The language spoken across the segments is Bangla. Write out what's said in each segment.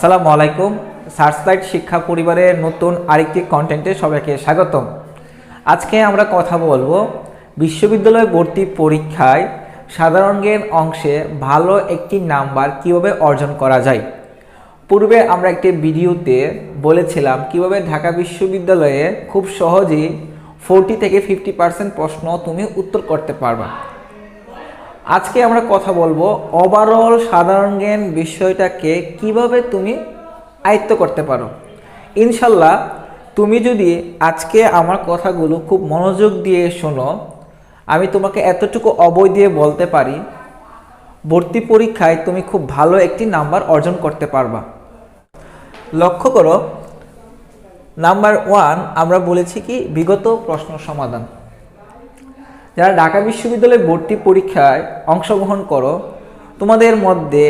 আসসালামু আলাইকুম। সার্চলাইট শিক্ষা পরিবারের নতুন আরেকটি কন্টেন্টে সবাইকে স্বাগতম। আজকে আমরা কথা বলবো বিশ্ববিদ্যালয় ভর্তি পরীক্ষায় সাধারণ জ্ঞান অংশে ভালো একটি নাম্বার কিভাবে অর্জন করা যায়। পূর্বে আমরা একটি ভিডিওতে বলেছিলাম কিভাবে ঢাকা বিশ্ববিদ্যালয়ে খুব সহজেই 40 থেকে 50% প্রশ্ন তুমি উত্তর করতে পারবা। আজকে আমরা কথা বলবো ওভারঅল সাধারণ জ্ঞান বিষয়টাকে কিভাবে তুমি আয়ত্ত করতে পারো। ইনশাল্লাহ তুমি যদি আজকে আমার কথাগুলো খুব মনোযোগ দিয়ে শোনো, আমি তোমাকে এতটুকু অবয় দিয়ে বলতে পারি ভর্তি পরীক্ষায় তুমি খুব ভালো একটি নাম্বার অর্জন করতে পারবা। লক্ষ্য করো, নাম্বার 1 আমরা বলেছি কি বিগত প্রশ্ন সমাধান। যারা ঢাকা বিশ্ববিদ্যালয়ে ভর্তি পরীক্ষায় অংশগ্রহণ করো, তোমাদের মধ্যে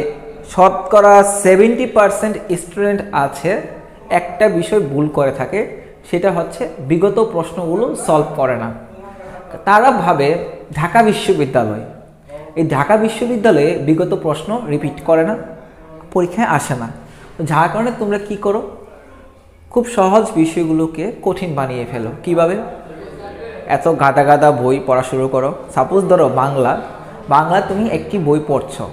শতকরা 70% স্টুডেন্ট আছে একটা বিষয় ভুল করে থাকে, সেটা হচ্ছে বিগত প্রশ্নগুলো সলভ করে না। তারা ভাবে ঢাকা বিশ্ববিদ্যালয়, এই ঢাকা বিশ্ববিদ্যালয়ে বিগত প্রশ্ন রিপিট করে না, পরীক্ষায় আসে না। যার কারণে তোমরা কি করো, খুব সহজ বিষয়গুলোকে কঠিন বানিয়ে ফেলো। কিভাবে? এত গাদা গাদা বই পড়া শুরু করো। সাপোজ ধরো বাংলা তুমি একটি বই পড়ছো,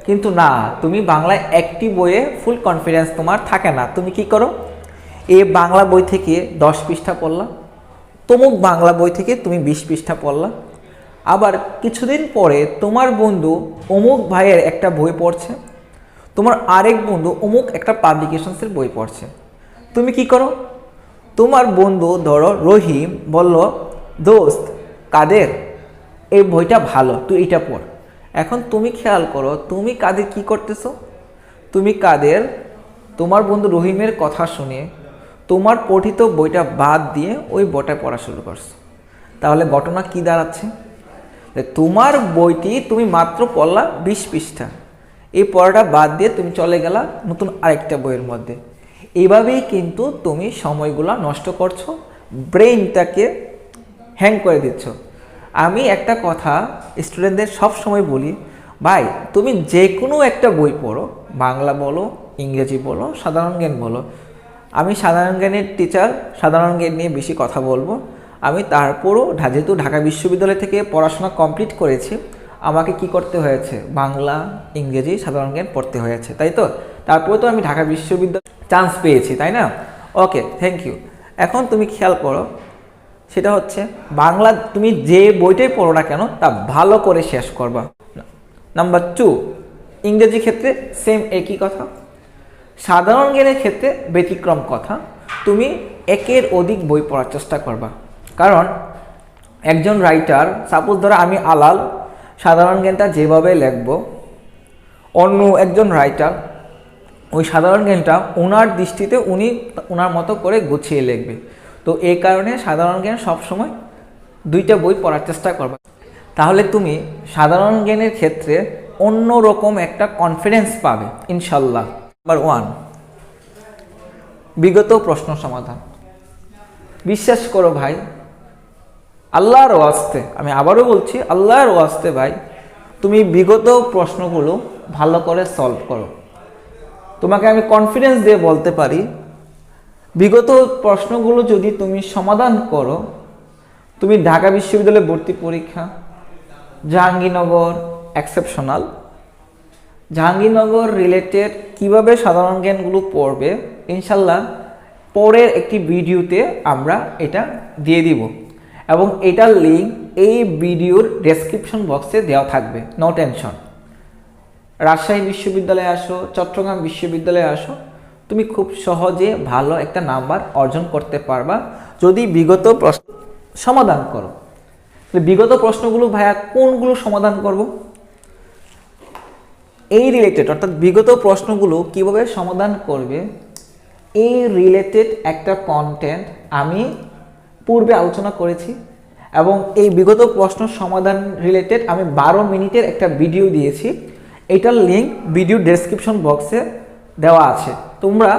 কিন্তু না, তুমি বাংলায় একটি বইয়ে ফুল কনফিডেন্স তোমার থাকে না। তুমি কি করো, এই বাংলা বই থেকে 10 পৃষ্ঠা পড়লা, তমুক বাংলা বই থেকে তুমি 20 পৃষ্ঠা পড়লা। আবার কিছুদিন পরে তোমার বন্ধু অমুক ভাইয়ের একটা বই পড়ছে, তোমার আরেক বন্ধু অমুক একটা পাবলিকেশনসের বই পড়ছে। তুমি কি করো, তোমার বন্ধু ধরো রহিম বলল, দোস্ত কাদের এই বইটা ভালো, তুই এটা পড়। এখন তুমি খেয়াল করো, তুমি কাদের কি করতেছো, তুমি কাদের তোমার বন্ধু রহিমের কথা শুনে তোমার পঠিত বইটা বাদ দিয়ে ওই বইটা পড়া শুরু করছো। তাহলে ঘটনা কি দাঁড়াচ্ছে, তোমার বইটি তুমি মাত্র পড়লা 20 পৃষ্ঠা, এই পড়াটা বাদ দিয়ে তুমি চলে গেলা নতুন আরেকটা বইয়ের মধ্যে। এইভাবেই কিন্তু তুমি সময়গুলো নষ্ট করছো, ব্রেইনটাকে হ্যাং করে দিচ্ছ। আমি একটা কথা স্টুডেন্টদের সব সময় বলি, ভাই তুমি যে কোনো একটা বই পড়ো, বাংলা বলো, ইংরেজি বলো, সাধারণ জ্ঞান বলো। আমি সাধারণ জ্ঞানের টিচার, সাধারণ জ্ঞান নিয়ে বেশি কথা বলবো। আমি তারপরও যেহেতু ঢাকা বিশ্ববিদ্যালয় থেকে পড়াশোনা কমপ্লিট করেছি, আমাকে কি করতে হয়েছে, বাংলা, ইংরেজি, সাধারণ জ্ঞান পড়তে হয়েছে, তাই তো? তারপরে তো আমি ঢাকা বিশ্ববিদ্যালয় চান্স পেয়েছি, তাই না? ওকে, থ্যাংক ইউ। এখন তুমি খেয়াল করো, সেটা হচ্ছে বাংলা তুমি যে বইটাই পড়ো না কেন তা ভালো করে শেষ করবা। নাম্বার 2, ইংরেজি ক্ষেত্রে সেম একই কথা। সাধারণ জ্ঞানের ক্ষেত্রে ব্যতিক্রম কথা, তুমি একের অধিক বই পড়ার চেষ্টা করবা। কারণ একজন রাইটার, সাপোজ ধরো আমি আলাল সাধারণ জ্ঞানটা যেভাবে লিখবো, অন্য একজন রাইটার ওই সাধারণ জ্ঞানটা ওনার দৃষ্টিতে উনি ওনার মতো করে গুছিয়ে লিখবে। তো এই কারণে সাধারণ জ্ঞান সবসময় 2টা বই পড়ার চেষ্টা করবা। তাহলে তুমি সাধারণ জ্ঞানের ক্ষেত্রে অন্যরকম একটা কনফিডেন্স পাবে ইনশাল্লাহ। নাম্বার 1, বিগত প্রশ্ন সমাধান। বিশ্বাস করো ভাই, আল্লাহর ওয়াস্তে, আমি আবারও বলছি আল্লাহর ওয়াস্তে ভাই, তুমি বিগত প্রশ্নগুলো ভালো করে সলভ করো। তোমাকে আমি কনফিডেন্স দিয়ে বলতে পারি, বিগত প্রশ্নগুলো যদি তুমি সমাধান করো, তুমি ঢাকা বিশ্ববিদ্যালয়ে ভর্তি পরীক্ষা, জাহাঙ্গীরনগর এক্সেপশনাল, জাহাঙ্গীরনগর রিলেটেড কিভাবে সাধারণ জ্ঞানগুলো পড়বে, ইনশাল্লাহ পরের একটি ভিডিওতে আমরা এটা দিয়ে দিব, এবং এটার লিঙ্ক এই ভিডিওর ডেসক্রিপশন বক্সে দেওয়া থাকবে। No tension. রাজশাহী বিশ্ববিদ্যালয়ে আসো, চট্টগ্রাম বিশ্ববিদ্যালয়ে আসো, তুমি খুব সহজে ভালো একটা নাম্বার অর্জন করতে পারবা যদি বিগত প্রশ্ন সমাধান করো। বিগত প্রশ্নগুলো ভাইয়া কোনগুলো সমাধান করব, এই রিলেটেড, অর্থাৎ বিগত প্রশ্নগুলো কিভাবে সমাধান করবে এই রিলেটেড একটা কন্টেন্ট আমি পূর্বে আলোচনা করেছি, এবং এই বিগত প্রশ্ন সমাধান রিলেটেড আমি 12 মিনিটের একটা ভিডিও দিয়েছি। এটার লিঙ্ক ভিডিও ডেসক্রিপশন বক্সে দেওয়া আছে, তোমরা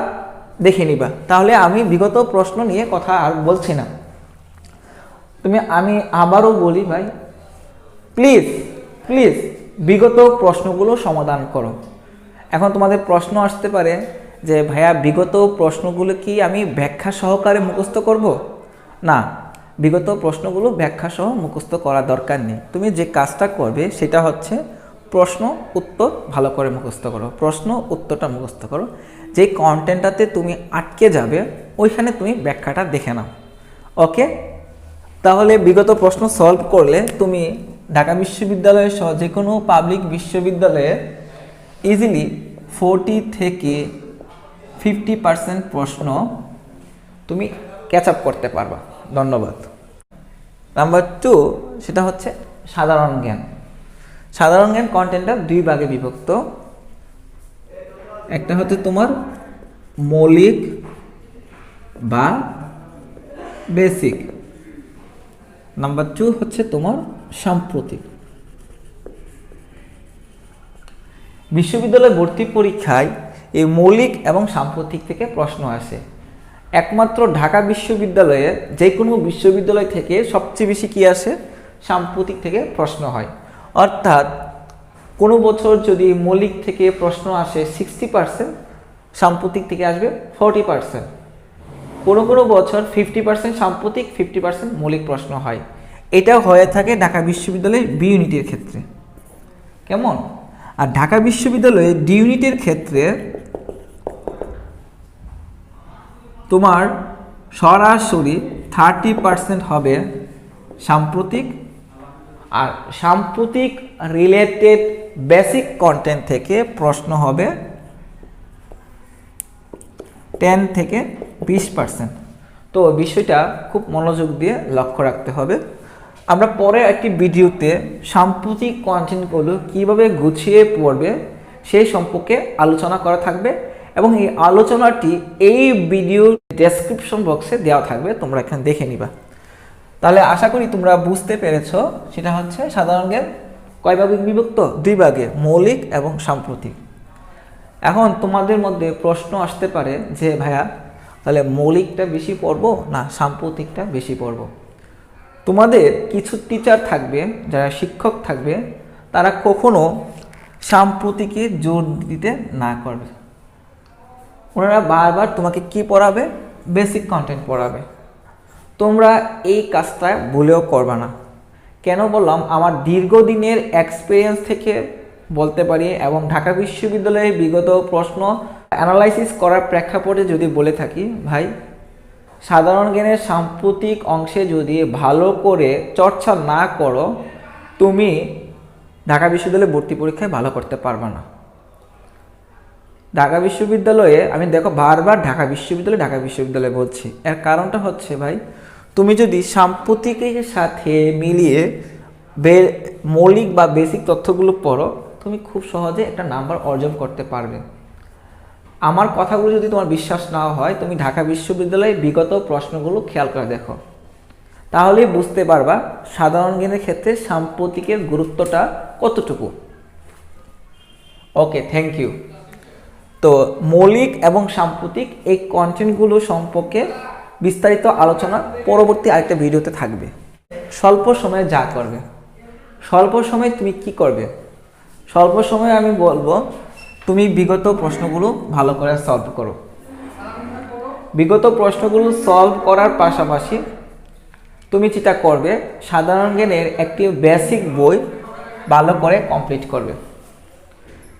দেখে নিবা। তাহলে আমি বিগত প্রশ্ন নিয়ে কথা আর বলছি না। আমি আবারও বলি ভাই, প্লিজ প্লিজ বিগত প্রশ্নগুলো সমাধান করো। এখন তোমাদের প্রশ্ন আসতে পারে যে ভাইয়া বিগত প্রশ্নগুলো কি আমি ব্যাখ্যা সহকারে মুখস্থ করব? না, বিগত প্রশ্নগুলো ব্যাখ্যা সহ মুখস্থ করার দরকার নেই। তুমি যে কাজটা করবে সেটা হচ্ছে প্রশ্ন উত্তর ভালো করে মুখস্থ করো, প্রশ্ন উত্তরটা মুখস্থ করো। যে কন্টেন্টটাতে তুমি আটকে যাবে ওইখানে তুমি ব্যাখ্যাটা দেখে নাও। ওকে, তাহলে বিগত প্রশ্ন সলভ করলে তুমি ঢাকা বিশ্ববিদ্যালয় সহ যে কোনো পাবলিক বিশ্ববিদ্যালয়ে ইজিলি 40 থেকে 50% প্রশ্ন তুমি ক্যাচ আপ করতে পারবা। ধন্যবাদ। নাম্বার 2 সেটা হচ্ছে সাধারণ জ্ঞান। সাধারণ জ্ঞান কন্টেন্টটা 2 ভাগে বিভক্ত। একটা হচ্ছে তোমার মৌলিক বা বেসিক, নাম্বার 2 হচ্ছে তোমার সাম্প্রতিক। বিশ্ববিদ্যালয় ভর্তি পরীক্ষায় এই মৌলিক এবং সাম্প্রতিক থেকে প্রশ্ন আসে। একমাত্র ঢাকা বিশ্ববিদ্যালয়ে যে কোনো বিশ্ববিদ্যালয় থেকে সবচেয়ে বেশি কি আসে? সাম্প্রতিক থেকে প্রশ্ন হয়। অর্থাৎ কোনো বছর যদি মৌলিক থেকে প্রশ্ন আসে 60%, সাম্প্রতিক থেকে আসবে 40%। কোনো কোনো বছর 50% সাম্প্রতিক, 50% মৌলিক প্রশ্ন হয়। এটা হয়ে থাকে ঢাকা বিশ্ববিদ্যালয়ের বি ইউনিটের ক্ষেত্রে। কেমন? আর ঢাকা বিশ্ববিদ্যালয়ে ডি ইউনিটের ক্ষেত্রে তোমার সরাসরি 30% হবে সাম্প্রতিক, আর সাম্প্রতিক রিলেটেড বেসিক কন্টেন্ট থেকে প্রশ্ন হবে 10 থেকে 20%। তো বিষয়টা খুব মনোযোগ দিয়ে লক্ষ্য রাখতে হবে। আমরা পরে একটি ভিডিওতে সাম্প্রতিক কন্টেন্টগুলো কীভাবে গুছিয়ে পড়বে সেই সম্পর্কে আলোচনা করা থাকবে, এবং এই আলোচনাটি এই ভিডিওর ডেসক্রিপশন বক্সে দেওয়া থাকবে, তোমরা এখানে দেখে নিবা। তাহলে আশা করি তোমরা বুঝতে পেরেছ। সেটা হচ্ছে সাধারণ জ্ঞান কয় ভাগে বিভক্ত? 2 ভাগে, মৌলিক এবং সাম্প্রতিক। এখন তোমাদের মধ্যে প্রশ্ন আসতে পারে যে ভাইয়া তাহলে মৌলিকটা বেশি পড়বো না সাম্প্রতিকটা বেশি পড়বো? তোমাদের কিছু টিচার থাকবে, যারা শিক্ষক থাকবে, তারা কখনো সাম্প্রতিকে জোর দিতে না করবে। ওনারা বারবার তোমাকে কি পড়াবে? বেসিক কন্টেন্ট পড়াবে। তোমরা এই কাজটা ভুলেও করবে না। কেন বললাম? আমার দীর্ঘদিনের এক্সপিরিয়েন্স থেকে বলতে পারি, এবং ঢাকা বিশ্ববিদ্যালয়ে বিগত প্রশ্ন অ্যানালাইসিস করার প্রেক্ষাপটে যদি বলে থাকি, ভাই সাধারণ জ্ঞানের সাম্প্রতিক অংশে যদি ভালো করে চর্চা না করো, তুমি ঢাকা বিশ্ববিদ্যালয়ে ভর্তি পরীক্ষায় ভালো করতে পারবে না। ঢাকা বিশ্ববিদ্যালয়ে আমি দেখো বারবার ঢাকা বিশ্ববিদ্যালয় বলছি, এর কারণটা হচ্ছে ভাই তুমি যদি সাম্প্রতিকের সাথে মিলিয়ে মৌলিক বা বেসিক তথ্যগুলো পড়ো, তুমি খুব সহজে একটা নাম্বার অর্জন করতে পারবে। আমার কথাগুলো যদি তোমার বিশ্বাস না হয়, তুমি ঢাকা বিশ্ববিদ্যালয়ে বিগত প্রশ্নগুলো খেয়াল করে দেখো, তাহলেই বুঝতে পারবা সাধারণ জ্ঞানের ক্ষেত্রে সাম্প্রতিকের গুরুত্বটা কতটুকু। ওকে, থ্যাংক ইউ। তো মৌলিক এবং সাম্প্রতিক এই কন্টেন্টগুলো সম্পর্কে বিস্তারিত আলোচনা পরবর্তী আরেকটা ভিডিওতে থাকবে। স্বল্প সময়ে যা করবে, স্বল্প সময়ে তুমি কি করবে? স্বল্প সময়ে আমি বলবো তুমি বিগত প্রশ্নগুলো ভালো করে সলভ করো। বিগত প্রশ্নগুলো সলভ করার পাশাপাশি তুমি যেটা করবে, সাধারণ জ্ঞানের একটি বেসিক বই ভালো করে কমপ্লিট করবে।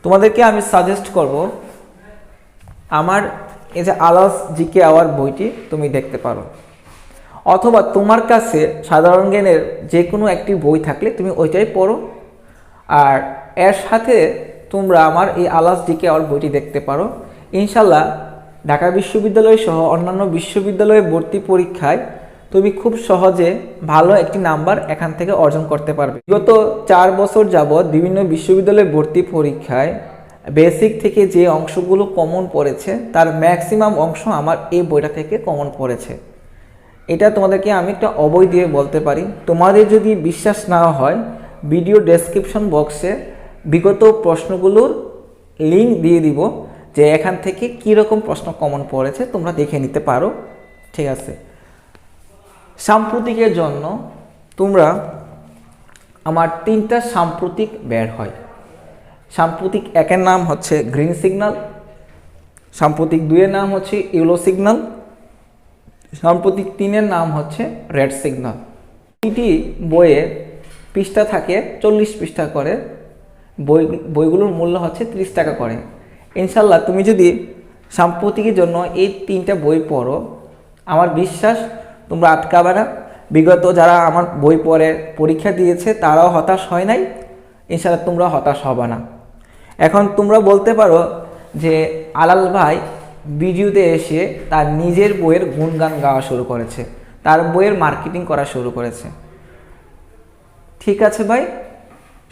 তোমাদেরকে আমি সাজেস্ট করব আমার এই যে আলাস জিকে আওয়ার বইটি তুমি দেখতে পারো, অথবা তোমার কাছে সাধারণ জ্ঞানের যে কোনো একটি বই থাকলে তুমি ওইটাই পড়ো। আর এর সাথে তোমরা আমার এই আলাস জিকে আওয়ার বইটি দেখতে পারো। ইনশাল্লাহ ঢাকা বিশ্ববিদ্যালয় সহ অন্যান্য বিশ্ববিদ্যালয়ে ভর্তি পরীক্ষায় তুমি খুব সহজে ভালো একটি নাম্বার এখান থেকে অর্জন করতে পারবে। বিগত 4 বছর যাবৎ বিভিন্ন বিশ্ববিদ্যালয়ে ভর্তি পরীক্ষায় বেসিক থেকে যে অংশগুলো কমন পড়েছে তার ম্যাক্সিমাম অংশ আমার এই বইটা থেকে কমন পড়েছে। এটা তোমাদেরকে আমি একটা অবৈ দিয়ে বলতে পারি। তোমাদের যদি বিশ্বাস না হয়, ভিডিও ডেসক্রিপশন বক্সে বিগত প্রশ্নগুলোর লিঙ্ক দিয়ে দিব, যে এখান থেকে কীরকম প্রশ্ন কমন পড়েছে তোমরা দেখে নিতে পারো। ঠিক আছে। সাম্প্রতিকের জন্য তোমরা আমার 3টা সাম্প্রতিক বের হয়। সাম্প্রতিক 1-এর নাম হচ্ছে গ্রিন সিগন্যাল, সাম্প্রতিক 2-এর নাম হচ্ছে ইয়েলো সিগন্যাল, সাম্প্রতিক 3-এর নাম হচ্ছে রেড সিগন্যাল। প্রতিটি বইয়ে পৃষ্ঠা থাকে 40 পৃষ্ঠা করে, বইগুলোর মূল্য হচ্ছে 30 টাকা করে। ইনশাল্লাহ তুমি যদি সাম্প্রতিকের জন্য এই 3টা বই পড়ো, আমার বিশ্বাস তোমরা আটকাবে না। বিগত যারা আমার বই পড়ে পরীক্ষা দিয়েছে তারাও হতাশ হয় নাই, ইনশাল্লাহ তোমরা হতাশ হবে না। এখন তোমরা বলতে পারো যে আলাল ভাই ভিডিওতে এসে তার নিজের বইয়ের গুণগান গাওয়া শুরু করেছে, তার বইয়ের মার্কেটিং করা শুরু করেছে। ঠিক আছে ভাই,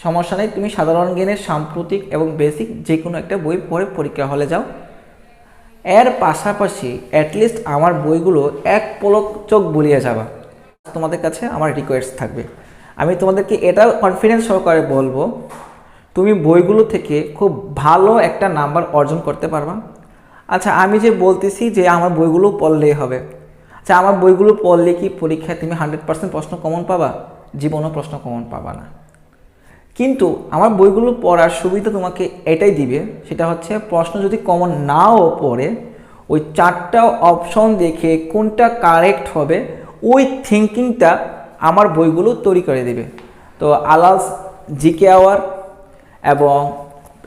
সমস্যা নেই, তুমি সাধারণ জ্ঞানের সাম্প্রতিক এবং বেসিক যে কোনো একটা বই পড়ে পরীক্ষা হলে যাও। এর পাশাপাশি অ্যাটলিস্ট আমার বইগুলো এক পলক চোখ বুলিয়ে যাবা। তোমাদের কাছে আমার রিকোয়েস্ট থাকবে, আমি তোমাদেরকে এটা কনফিডেন্স সহকারে বলবো, তুমি বইগুলো থেকে খুব ভালো একটা নাম্বার অর্জন করতে পারবা। আচ্ছা, আমি যে বলতেছি যে আমার বইগুলো পড়লেই হবে, আচ্ছা আমার বইগুলো পড়লে কি পরীক্ষায় তুমি 100% প্রশ্ন কমন পাবা? জীবনও প্রশ্ন কমন পাবা না। কিন্তু আমার বইগুলো পড়ার সুবিধা তোমাকে এটাই দিবে, সেটা হচ্ছে প্রশ্ন যদি কমন নাও পড়ে, ওই 4টা অপশন দেখে কোনটা কারেক্ট হবে ওই থিঙ্কিংটা আমার বইগুলো তৈরি করে দেবে। তো আলাস জিকে আওয়ার এবং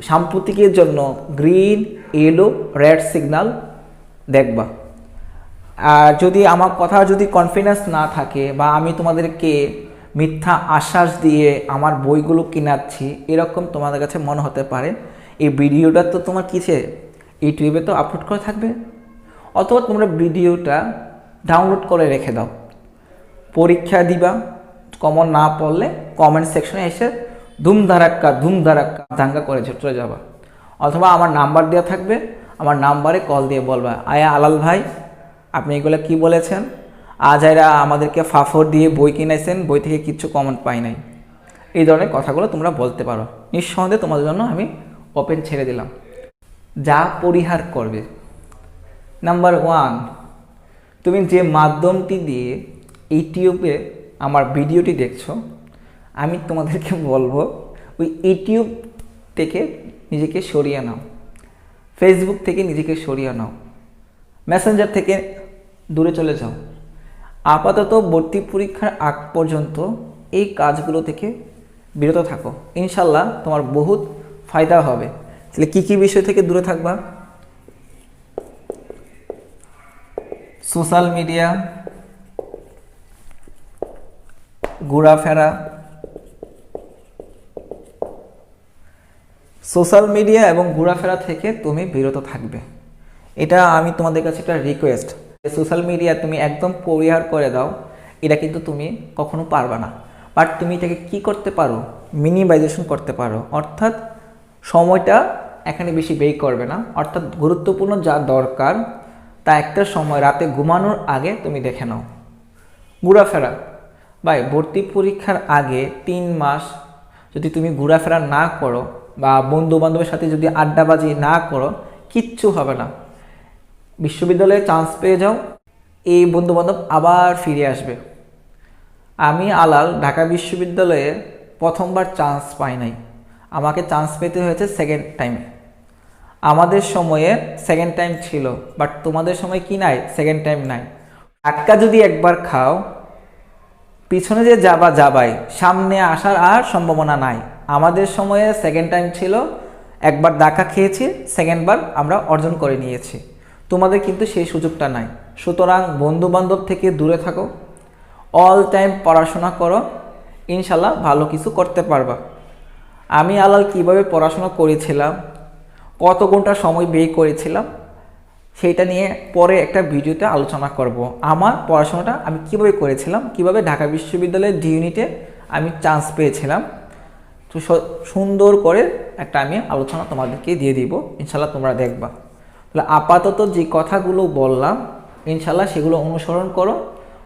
সাম্প্রতিকের জন্য গ্রিন, ইয়েলো, রেড সিগন্যাল দেখবা। আর যদি আমার কথা যদি কনফিডেন্স না থাকে বা আমি তোমাদেরকে মিথ্যা আশ্বাস দিয়ে আমার বইগুলো কিনাচ্ছি এরকম তোমাদের কাছে মনে হতে পারে, এই ভিডিওটা তো তোমার কিসে ইউটিউবে তো আপলোড করা থাকবে, অথবা তোমরা ভিডিওটা ডাউনলোড করে রেখে দাও। পরীক্ষা দিবা, কমন না পড়লে কমেন্ট সেকশনে এসে ধুমধারাক্কা দাঙ্গা করে চলে যাবা। অথবা আমার নাম্বার দেওয়া থাকবে, আমার নাম্বারে কল দিয়ে বলবা, আয়া আলাল ভাই আপনি এগুলো কি বলেছেন, আজ এরা আমাদেরকে ফাফর দিয়ে বই কিনেছেন, বই থেকে কিচ্ছু কমেন্ট পাই নাই। এই ধরনের কথাগুলো তোমরা বলতে পারো, নিঃসন্দেহে তোমাদের জন্য আমি ওপেন ছেড়ে দিলাম। যা পরিহার করবে, নাম্বার 1, তুমি যে মাধ্যমটি দিয়ে ইউটিউবে আমার ভিডিওটি দেখছো, আমি তোমাদেরকে বলবো ওই ইউটিউব থেকে নিজেকে সরিয়ে নাও, ফেসবুক থেকে নিজেকে সরিয়ে নাও, মেসেঞ্জার থেকে দূরে চলে যাও। আপাতত ভর্তি পরীক্ষার আগ পর্যন্ত এই কাজগুলো থেকে বিরত থাকো, ইনশাল্লাহ তোমার বহুত ফায়দা হবে। তাহলে কী কী বিষয় থেকে দূরে থাকবা? সোশ্যাল মিডিয়া, ঘোরাফেরা, সোশ্যাল মিডিয়া এবং ঘোরাফেরা থেকে তুমি বিরত থাকবে। এটা আমি তোমাদের কাছে একটা রিকোয়েস্ট। সোশ্যাল মিডিয়া তুমি একদম পরিহার করে দাও, এটা কিন্তু তুমি কখনো পারবে না। বাট তুমি এটাকে কি করতে পারো? মিনিমাইজেশন করতে পারো, অর্থাৎ সময়টা এখানে বেশি ব্যয় করবে না, অর্থাৎ গুরুত্বপূর্ণ যা দরকার তা একটা সময় রাতে ঘুমানোর আগে তুমি দেখে নাও। ঘোরাফেরা ভাই, ভর্তি পরীক্ষার আগে 3 মাস যদি তুমি ঘোরাফেরা না করো বা বন্ধু বান্ধবের সাথে যদি আড্ডাবাজি না করো, কিচ্ছু হবে না। বিশ্ববিদ্যালয়ে চান্স পেয়ে যাও, এই বন্ধু বান্ধব আবার ফিরে আসবে। আমি আলাল ঢাকা বিশ্ববিদ্যালয়ে প্রথমবার চান্স পাই নাই, আমাকে চান্স পেতে হয়েছে সেকেন্ড টাইমে। আমাদের সময়ে সেকেন্ড টাইম ছিল, বাট তোমাদের সময় কি নাই? সেকেন্ড টাইম নাই। ধাক্কা যদি একবার খাও, পিছনে যে যাবাই, সামনে আসার আর সম্ভাবনা নাই। আমাদের সময়ে সেকেন্ড টাইম ছিল, একবার ধাক্কা খেয়েছি, সেকেন্ডবার আমরা অর্জন করে নিয়েছি। তোমাদের কিন্তু সেই সুযোগটা নাই। সুতরাং বন্ধু বান্ধব থেকে দূরে থাকো, অল টাইম পড়াশোনা করো, ইনশাল্লাহ ভালো কিছু করতে পারবা। আমি আলাল কিভাবে পড়াশোনা করেছিলাম, কত ঘন্টা সময় ব্যয় করেছিলাম, সেইটা নিয়ে পরে একটা ভিডিওতে আলোচনা করব। আমার পড়াশোনাটা আমি কিভাবে করেছিলাম, কিভাবে ঢাকা বিশ্ববিদ্যালয়ের ডি ইউনিটে আমি চান্স পেয়েছিলাম, তো সুন্দর করে একটা আমি আলোচনা তোমাদেরকে দিয়ে দিব, ইনশাল্লাহ তোমরা দেখবা। তাহলে আপাতত যে কথাগুলো বললাম ইনশাল্লাহ সেগুলো অনুসরণ করো,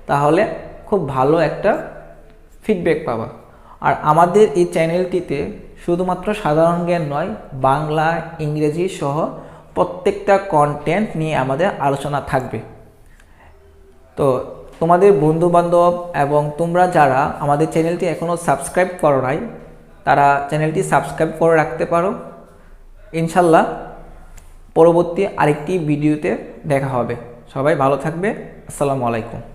তাহলে খুব ভালো একটা ফিডব্যাক পাবা। আর আমাদের এই চ্যানেলটিতে শুধুমাত্র সাধারণ জ্ঞান নয়, বাংলা, ইংরেজি সহ প্রত্যেকটা কন্টেন্ট নিয়ে আমাদের আলোচনা থাকবে। তো তোমাদের বন্ধুবান্ধব এবং তোমরা যারা আমাদের চ্যানেলটি এখনও সাবস্ক্রাইব করো নাই, তারা চ্যানেলটি সাবস্ক্রাইব করে রাখতে পারো। ইনশাল্লাহ পরবর্তী আরেকটি ভিডিওতে দেখা হবে। সবাই ভালো থাকবে। আসসালামু আলাইকুম।